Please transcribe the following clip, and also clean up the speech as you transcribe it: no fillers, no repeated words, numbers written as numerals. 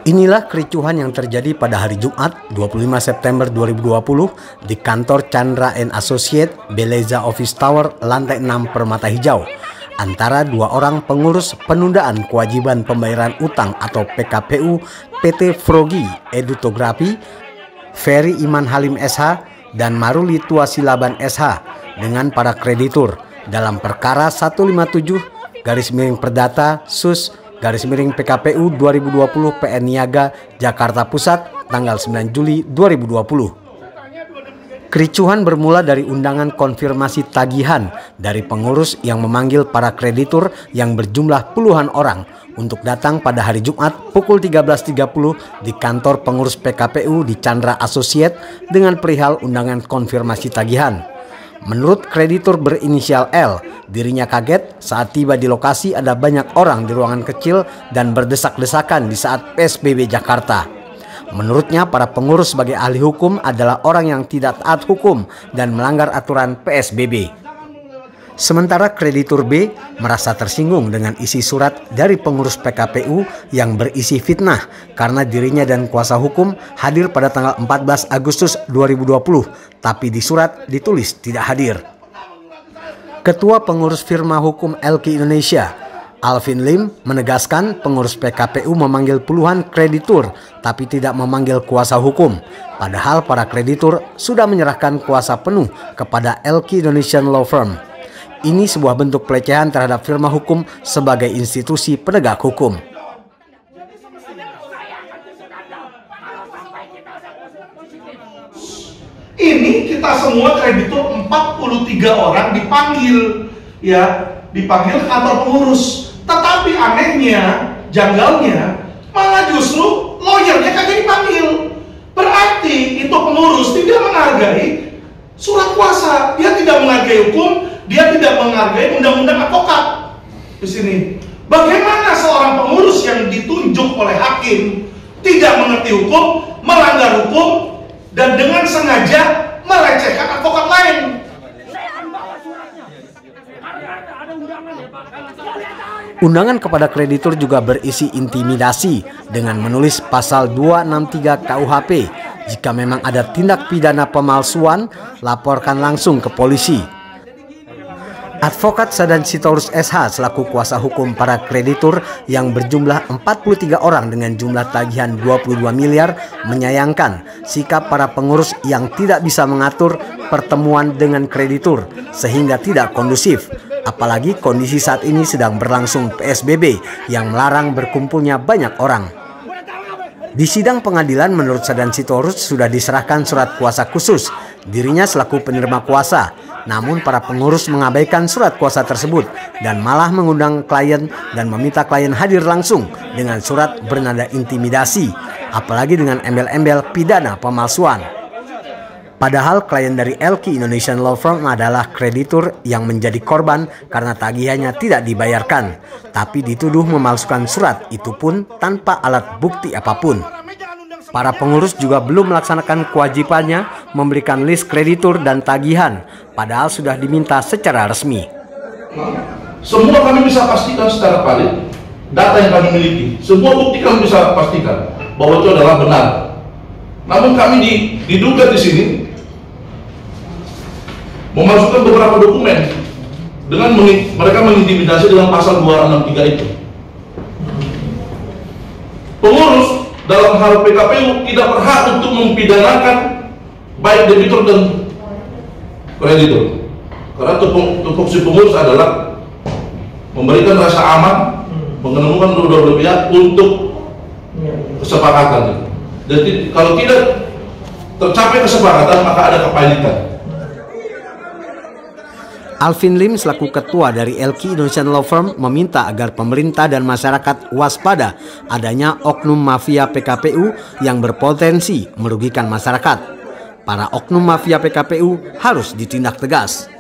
Inilah kericuhan yang terjadi pada hari Jumat 25 September 2020 di kantor Chandra & Associate Beleza Office Tower lantai 6 Permata Hijau antara dua orang pengurus penundaan kewajiban pembayaran utang atau PKPU PT Frogi Edutografi, Ferry Iman Halim SH dan Maruli Tuasilaban SH dengan para kreditur dalam perkara 157/Perdata Sus /PKPU 2020 PN Niaga Jakarta Pusat tanggal 9 Juli 2020. Kericuhan bermula dari undangan konfirmasi tagihan dari pengurus yang memanggil para kreditur yang berjumlah puluhan orang untuk datang pada hari Jumat pukul 13.30 di kantor pengurus PKPU di Chandra Associate dengan perihal undangan konfirmasi tagihan. Menurut kreditur berinisial L, dirinya kaget saat tiba di lokasi ada banyak orang di ruangan kecil dan berdesak-desakan di saat PSBB Jakarta. Menurutnya para pengurus sebagai ahli hukum adalah orang yang tidak taat hukum dan melanggar aturan PSBB. Sementara kreditur B merasa tersinggung dengan isi surat dari pengurus PKPU yang berisi fitnah karena dirinya dan kuasa hukum hadir pada tanggal 14 Agustus 2020, tapi di surat ditulis tidak hadir. Ketua pengurus firma hukum LQ Indonesia, Alvin Lim, menegaskan pengurus PKPU memanggil puluhan kreditur tapi tidak memanggil kuasa hukum. Padahal para kreditur sudah menyerahkan kuasa penuh kepada LQ Indonesian Law Firm. Ini sebuah bentuk pelecehan terhadap firma hukum sebagai institusi penegak hukum. Ini kita semua kreditur 43 orang dipanggil ke kantor pengurus. Tetapi anehnya, janggalnya, malah justru lawyernya kagak dipanggil. Berarti itu pengurus tidak menghargai surat kuasa, dia tidak menghargai hukum. Dia tidak menghargai undang-undang advokat di sini. Bagaimana seorang pengurus yang ditunjuk oleh hakim tidak mengerti hukum, melanggar hukum, dan dengan sengaja melecehkan advokat lain? Undangan kepada kreditur juga berisi intimidasi dengan menulis pasal 263 KUHP. Jika memang ada tindak pidana pemalsuan, laporkan langsung ke polisi. Advokat Sadan Sitorus SH selaku kuasa hukum para kreditur yang berjumlah 43 orang dengan jumlah tagihan 22 miliar menyayangkan sikap para pengurus yang tidak bisa mengatur pertemuan dengan kreditur sehingga tidak kondusif. Apalagi kondisi saat ini sedang berlangsung PSBB yang melarang berkumpulnya banyak orang. Di sidang pengadilan menurut Sadan Sitorus sudah diserahkan surat kuasa khusus dirinya selaku penerima kuasa. Namun para pengurus mengabaikan surat kuasa tersebut dan malah mengundang klien dan meminta klien hadir langsung dengan surat bernada intimidasi, apalagi dengan embel-embel pidana pemalsuan. Padahal klien dari LQ Indonesian Law Firm adalah kreditur yang menjadi korban karena tagihannya tidak dibayarkan, tapi dituduh memalsukan surat itu pun tanpa alat bukti apapun. Para pengurus juga belum melaksanakan kewajibannya memberikan list kreditur dan tagihan, padahal sudah diminta secara resmi. Semua kami bisa pastikan secara valid, data yang kami miliki, semua bukti kami bisa pastikan bahwa itu adalah benar. Namun kami diduga di sini memasukkan beberapa dokumen dengan mereka mengintimidasi dengan pasal 263 itu. Pengurus dalam hal PKPU tidak berhak untuk mempidanakan baik debitur dan kreditur, karena tupoksi pengurus adalah memberikan rasa aman, menemukan dua-dua pihak untuk kesepakatan. Jadi kalau tidak tercapai kesepakatan maka ada kepanikan. Alvin Lim selaku ketua dari LQ Indonesian Law Firm meminta agar pemerintah dan masyarakat waspada adanya oknum mafia PKPU yang berpotensi merugikan masyarakat. Para oknum mafia PKPU harus ditindak tegas.